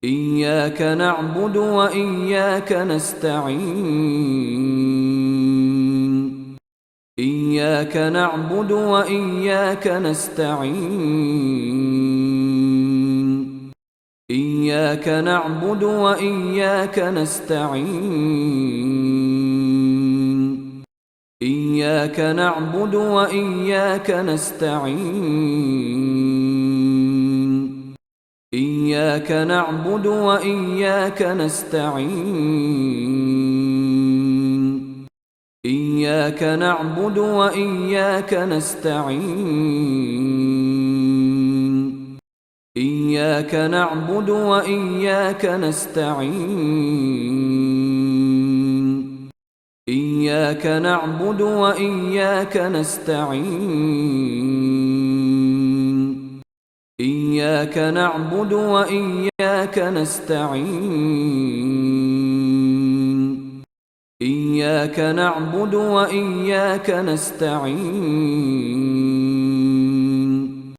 إياك نعبد وإياك نستعين. إياك نعبد وإياك نستعين. إياك نعبد وإياك نستعين. إياك نعبد وإياك نستعين. إياك نعبد وإياك نستعين. إياك نعبد وإياك نستعين. إياك نعبد وإياك نستعين. إياك نعبد وإياك نستعين. إياك نعبد وإياك نستعين. إياك نعبد وإياك نستعين.